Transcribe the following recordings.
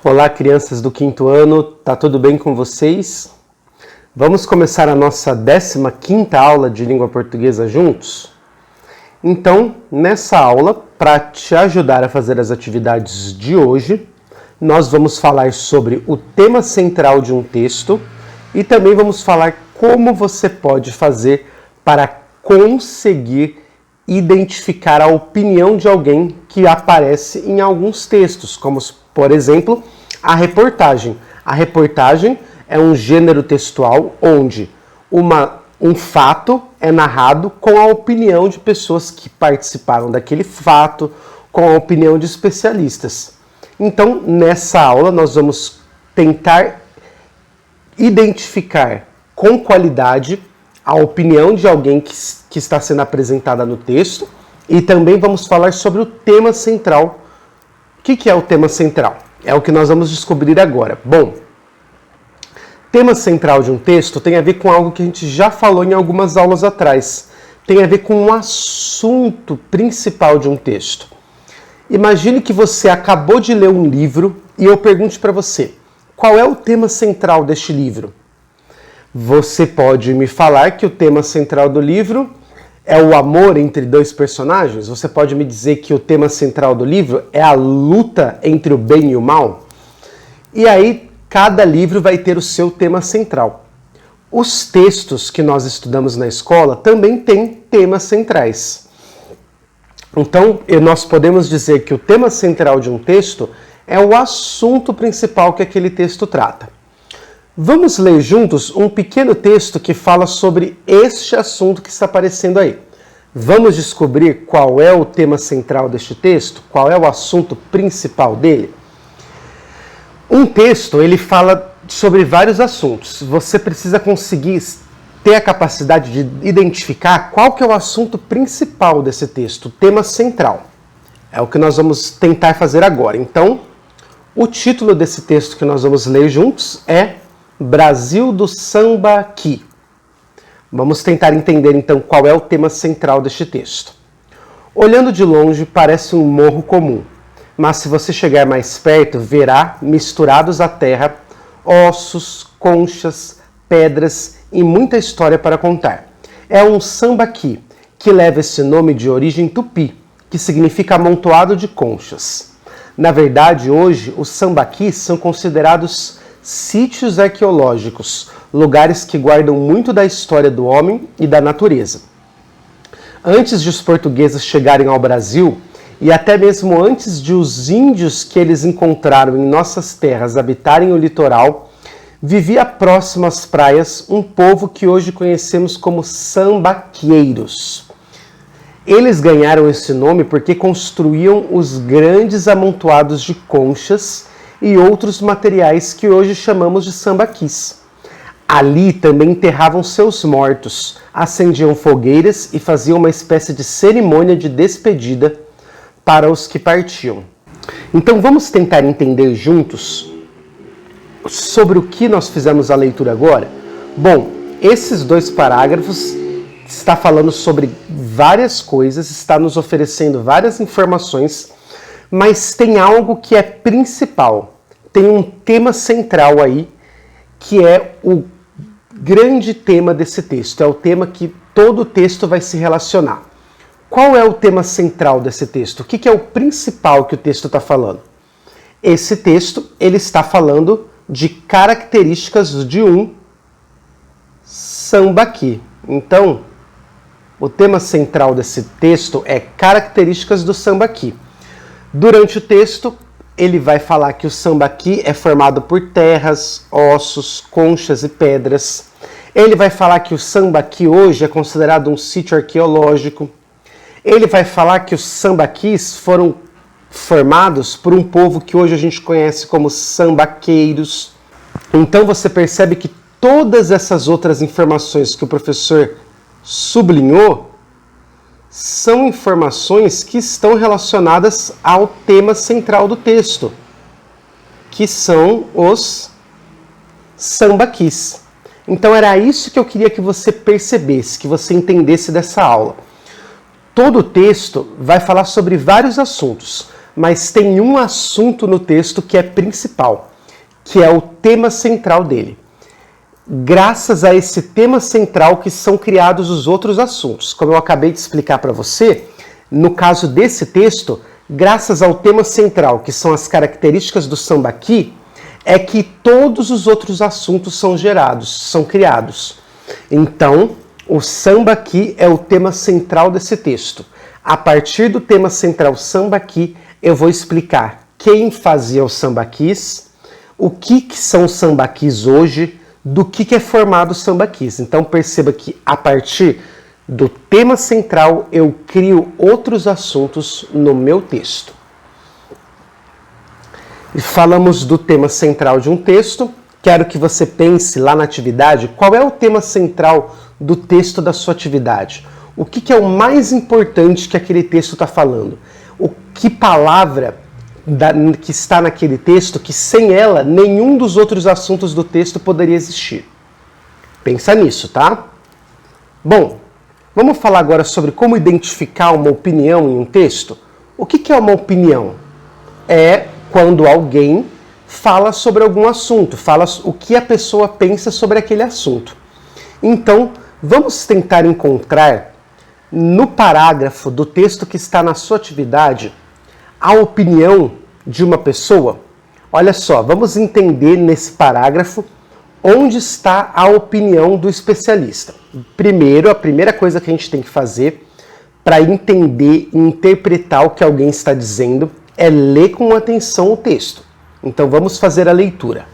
Olá, crianças do quinto ano, tá tudo bem com vocês? Vamos começar a nossa 15ª aula de língua portuguesa juntos? Então, nessa aula, para te ajudar a fazer as atividades de hoje, nós vamos falar sobre o tema central de um texto e também vamos falar como você pode fazer para conseguir identificar a opinião de alguém que aparece em alguns textos, como, por exemplo, a reportagem. A reportagem é um gênero textual onde um fato é narrado com a opinião de pessoas que participaram daquele fato, com a opinião de especialistas. Então, nessa aula, nós vamos tentar identificar com qualidade a opinião de alguém que está sendo apresentada no texto e também vamos falar sobre o tema central. O que é o tema central? É o que nós vamos descobrir agora. Bom, tema central de um texto tem a ver com algo que a gente já falou em algumas aulas atrás. Tem a ver com o assunto principal de um texto. Imagine que você acabou de ler um livro e eu pergunte para você, qual é o tema central deste livro? Você pode me falar que o tema central do livro é o amor entre dois personagens? Você pode me dizer que o tema central do livro é a luta entre o bem e o mal? E aí, cada livro vai ter o seu tema central. Os textos que nós estudamos na escola também têm temas centrais. Então, nós podemos dizer que o tema central de um texto é o assunto principal que aquele texto trata. Vamos ler juntos um pequeno texto que fala sobre este assunto que está aparecendo aí. Vamos descobrir qual é o tema central deste texto? Qual é o assunto principal dele? Um texto, ele fala sobre vários assuntos. Você precisa conseguir ter a capacidade de identificar qual que é o assunto principal desse texto, o tema central. É o que nós vamos tentar fazer agora. Então, o título desse texto que nós vamos ler juntos é Brasil do Sambaqui. Vamos tentar entender então qual é o tema central deste texto. Olhando de longe parece um morro comum, mas se você chegar mais perto, verá misturados à terra ossos, conchas, pedras e muita história para contar. É um sambaqui, que leva esse nome de origem tupi, que significa amontoado de conchas. Na verdade, hoje, os sambaquis são considerados sítios arqueológicos, lugares que guardam muito da história do homem e da natureza. Antes de os portugueses chegarem ao Brasil, e até mesmo antes de os índios que eles encontraram em nossas terras habitarem o litoral, vivia próximo às praias um povo que hoje conhecemos como sambaqueiros. Eles ganharam esse nome porque construíam os grandes amontoados de conchas e outros materiais que hoje chamamos de sambaquis. Ali também enterravam seus mortos, acendiam fogueiras e faziam uma espécie de cerimônia de despedida para os que partiam. Então vamos tentar entender juntos sobre o que nós fizemos a leitura agora? Bom, esses dois parágrafos está falando sobre várias coisas, está nos oferecendo várias informações, mas tem algo que é principal. Tem um tema central aí, que é o grande tema desse texto. É o tema que todo o texto vai se relacionar. Qual é o tema central desse texto? O que é o principal que o texto está falando? Esse texto, ele está falando de características de um sambaqui. Então, o tema central desse texto é características do sambaqui. Durante o texto, ele vai falar que o sambaqui é formado por terras, ossos, conchas e pedras. Ele vai falar que o sambaqui hoje é considerado um sítio arqueológico. Ele vai falar que os sambaquis foram formados por um povo que hoje a gente conhece como sambaqueiros. Então você percebe que todas essas outras informações que o professor sublinhou são informações que estão relacionadas ao tema central do texto, que são os sambaquis. Então era isso que eu queria que você percebesse, que você entendesse dessa aula. Todo o texto vai falar sobre vários assuntos, mas tem um assunto no texto que é principal, que é o tema central dele. Graças a esse tema central que são criados os outros assuntos. Como eu acabei de explicar para você, no caso desse texto, graças ao tema central, que são as características do sambaqui, é que todos os outros assuntos são gerados, são criados. Então, o sambaqui é o tema central desse texto. A partir do tema central sambaqui, eu vou explicar quem fazia os sambaquis, o que são os sambaquis hoje, do que é formado o sambaquis. Então perceba que a partir do tema central eu crio outros assuntos no meu texto. E falamos do tema central de um texto. Quero que você pense lá na atividade qual é o tema central do texto da sua atividade. O que é o mais importante que aquele texto está falando? Que palavra que está naquele texto, que sem ela, nenhum dos outros assuntos do texto poderia existir. Pensa nisso, tá? Bom, vamos falar agora sobre como identificar uma opinião em um texto? O que é uma opinião? É quando alguém fala sobre algum assunto, fala o que a pessoa pensa sobre aquele assunto. Então, vamos tentar encontrar no parágrafo do texto que está na sua atividade a opinião de uma pessoa. Olha só, vamos entender nesse parágrafo onde está a opinião do especialista. Primeiro, a primeira coisa que a gente tem que fazer para entender e interpretar o que alguém está dizendo é ler com atenção o texto. Então vamos fazer a leitura.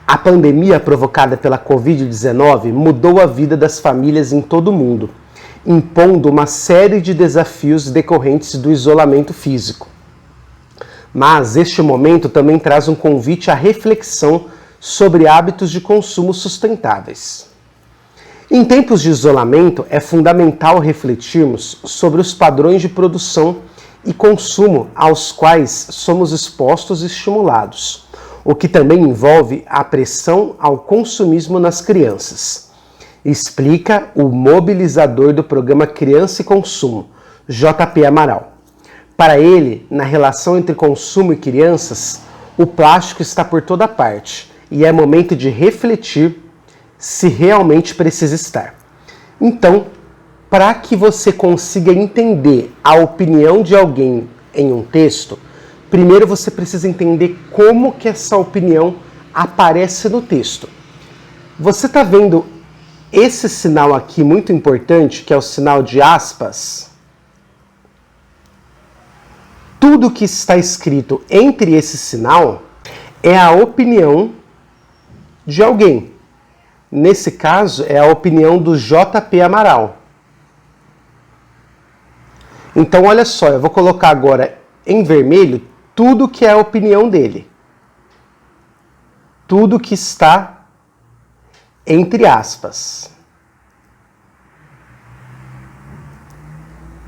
A pandemia provocada pela Covid-19 mudou a vida das famílias em todo o mundo, impondo uma série de desafios decorrentes do isolamento físico. Mas este momento também traz um convite à reflexão sobre hábitos de consumo sustentáveis. Em tempos de isolamento, é fundamental refletirmos sobre os padrões de produção e consumo aos quais somos expostos e estimulados, o que também envolve a pressão ao consumismo nas crianças. Explica o mobilizador do programa Criança e Consumo, JP Amaral. Para ele, na relação entre consumo e crianças, o plástico está por toda parte e é momento de refletir se realmente precisa estar. Então, para que você consiga entender a opinião de alguém em um texto, primeiro você precisa entender como que essa opinião aparece no texto. Você está vendo esse sinal aqui muito importante, que é o sinal de aspas? Tudo que está escrito entre esse sinal é a opinião de alguém. Nesse caso, é a opinião do JP Amaral. Então, olha só, eu vou colocar agora em vermelho tudo que é a opinião dele. Tudo que está entre aspas.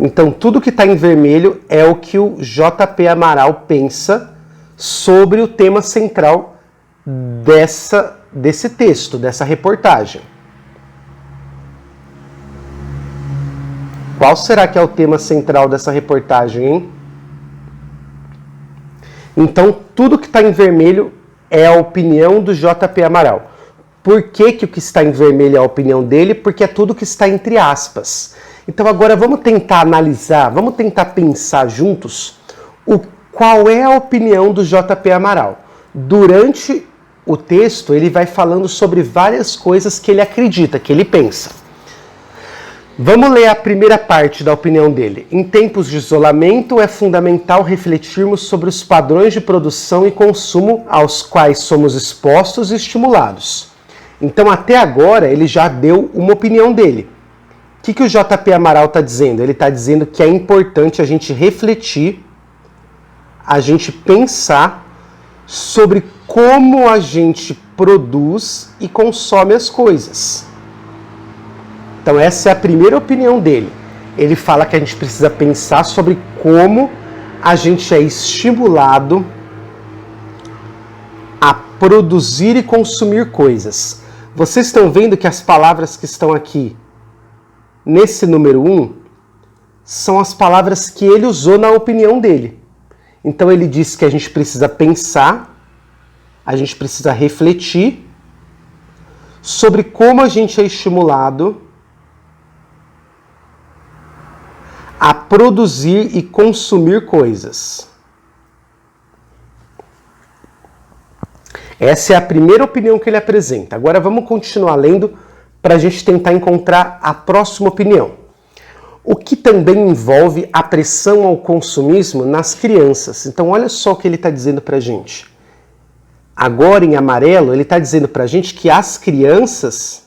Então, tudo que está em vermelho é o que o JP Amaral pensa sobre o tema central desse texto, dessa reportagem. Qual será que é o tema central dessa reportagem, hein? Então, tudo que está em vermelho é a opinião do JP Amaral. Por que o que está em vermelho é a opinião dele? Porque é tudo que está entre aspas. Então agora vamos tentar analisar, vamos tentar pensar juntos qual é a opinião do JP Amaral. Durante o texto ele vai falando sobre várias coisas que ele acredita, que ele pensa. Vamos ler a primeira parte da opinião dele. Em tempos de isolamento é fundamental refletirmos sobre os padrões de produção e consumo aos quais somos expostos e estimulados. Então até agora ele já deu uma opinião dele. O que o JP Amaral está dizendo? Ele está dizendo que é importante a gente refletir, a gente pensar sobre como a gente produz e consome as coisas. Então essa é a primeira opinião dele. Ele fala que a gente precisa pensar sobre como a gente é estimulado a produzir e consumir coisas. Vocês estão vendo que as palavras que estão aqui nesse número 1 são as palavras que ele usou na opinião dele. Então ele diz que a gente precisa pensar, a gente precisa refletir sobre como a gente é estimulado a produzir e consumir coisas. Essa é a primeira opinião que ele apresenta. Agora vamos continuar lendo para a gente tentar encontrar a próxima opinião. O que também envolve a pressão ao consumismo nas crianças. Então olha só o que ele está dizendo para a gente. Agora em amarelo ele está dizendo para a gente que as crianças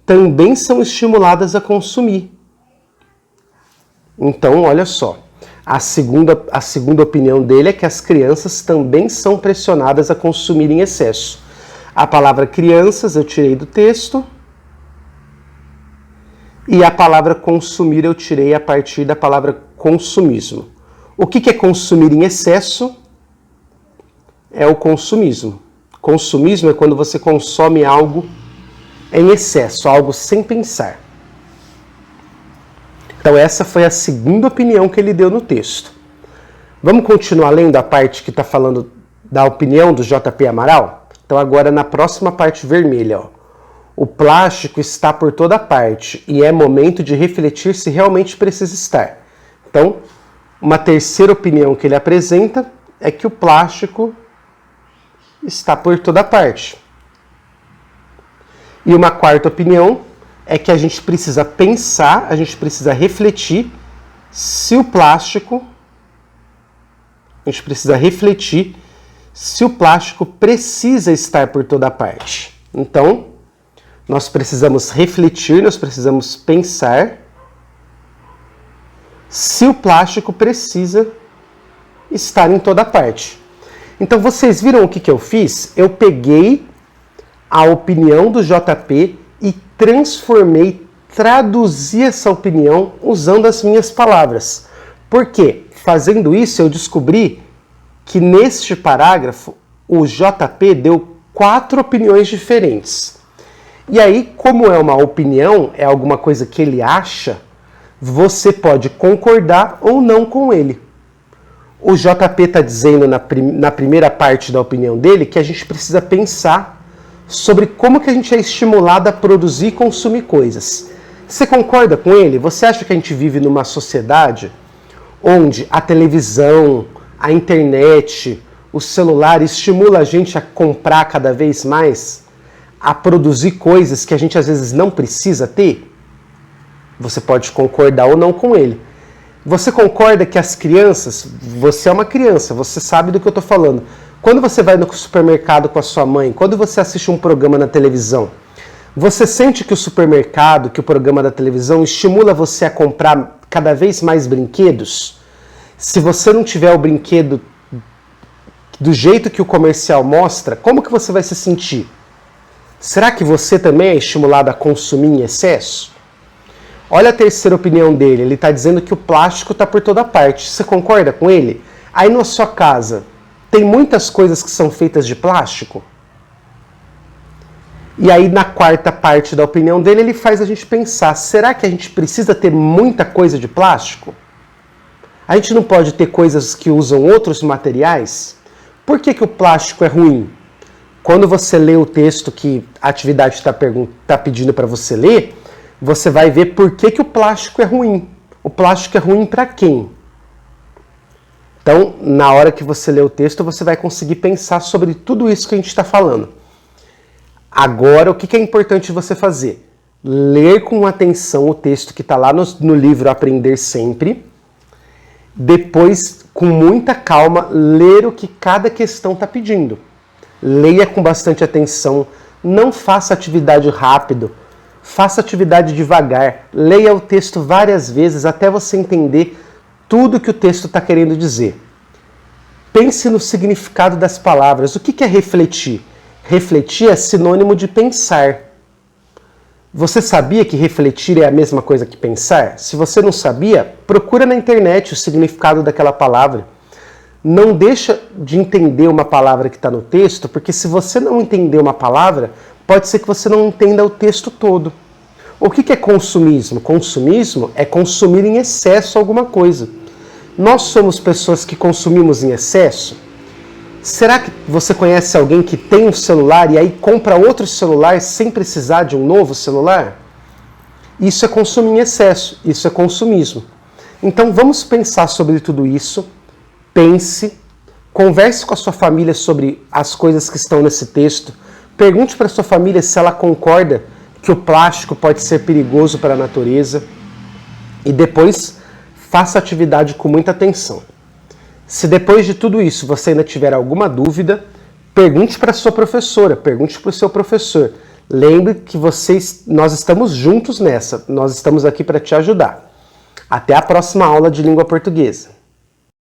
também são estimuladas a consumir. Então olha só. A segunda opinião dele é que as crianças também são pressionadas a consumir em excesso. A palavra crianças eu tirei do texto e a palavra consumir eu tirei a partir da palavra consumismo. O que é consumir em excesso? É o consumismo. Consumismo é quando você consome algo em excesso, algo sem pensar. Então essa foi a segunda opinião que ele deu no texto. Vamos continuar lendo a parte que está falando da opinião do JP Amaral? Então agora na próxima parte vermelha, ó. O plástico está por toda parte e é momento de refletir se realmente precisa estar. Então, uma terceira opinião que ele apresenta é que o plástico está por toda parte. E uma quarta opinião é que a gente precisa pensar, a gente precisa refletir se o plástico precisa estar por toda parte. Então, nós precisamos refletir, nós precisamos pensar se o plástico precisa estar em toda parte. Então, vocês viram o que eu fiz? Eu peguei a opinião do JP e traduzi essa opinião usando as minhas palavras. Por quê? Fazendo isso, eu descobri que neste parágrafo o JP deu 4 opiniões diferentes. E aí, como é uma opinião, é alguma coisa que ele acha, você pode concordar ou não com ele. O JP está dizendo na primeira parte da opinião dele que a gente precisa pensar sobre como que a gente é estimulado a produzir e consumir coisas. Você concorda com ele? Você acha que a gente vive numa sociedade onde a televisão, a internet, o celular estimula a gente a comprar cada vez mais, a produzir coisas que a gente às vezes não precisa ter? Você pode concordar ou não com ele. Você concorda que as crianças, você é uma criança, você sabe do que eu estou falando. Quando você vai no supermercado com a sua mãe, quando você assiste um programa na televisão, você sente que o supermercado, que o programa da televisão estimula você a comprar cada vez mais brinquedos? Se você não tiver o brinquedo do jeito que o comercial mostra, como que você vai se sentir? Será que você também é estimulado a consumir em excesso? Olha a terceira opinião dele, ele está dizendo que o plástico está por toda parte. Você concorda com ele? Aí na sua casa, tem muitas coisas que são feitas de plástico? E aí na quarta parte da opinião dele, ele faz a gente pensar, será que a gente precisa ter muita coisa de plástico? A gente não pode ter coisas que usam outros materiais? Por que o plástico é ruim? Quando você lê o texto que a atividade está pedindo para você ler, você vai ver por que o plástico é ruim. O plástico é ruim para quem? Então, na hora que você lê o texto, você vai conseguir pensar sobre tudo isso que a gente está falando. Agora, o que é importante você fazer? Ler com atenção o texto que está lá no livro Aprender Sempre. Depois, com muita calma, ler o que cada questão está pedindo. Leia com bastante atenção. Não faça atividade rápido. Faça atividade devagar. Leia o texto várias vezes até você entender tudo que o texto está querendo dizer. Pense no significado das palavras. O que é refletir? Refletir é sinônimo de pensar. Você sabia que refletir é a mesma coisa que pensar? Se você não sabia, procura na internet o significado daquela palavra. Não deixa de entender uma palavra que está no texto, porque se você não entender uma palavra, pode ser que você não entenda o texto todo. O que é consumismo? Consumismo é consumir em excesso alguma coisa. Nós somos pessoas que consumimos em excesso? Será que você conhece alguém que tem um celular e aí compra outro celular sem precisar de um novo celular? Isso é consumo em excesso, isso é consumismo. Então vamos pensar sobre tudo isso, pense, converse com a sua família sobre as coisas que estão nesse texto, pergunte para a sua família se ela concorda que o plástico pode ser perigoso para a natureza e depois faça a atividade com muita atenção. Se depois de tudo isso você ainda tiver alguma dúvida, pergunte para a sua professora, pergunte para o seu professor. Lembre que nós estamos juntos nessa, nós estamos aqui para te ajudar. Até a próxima aula de língua portuguesa.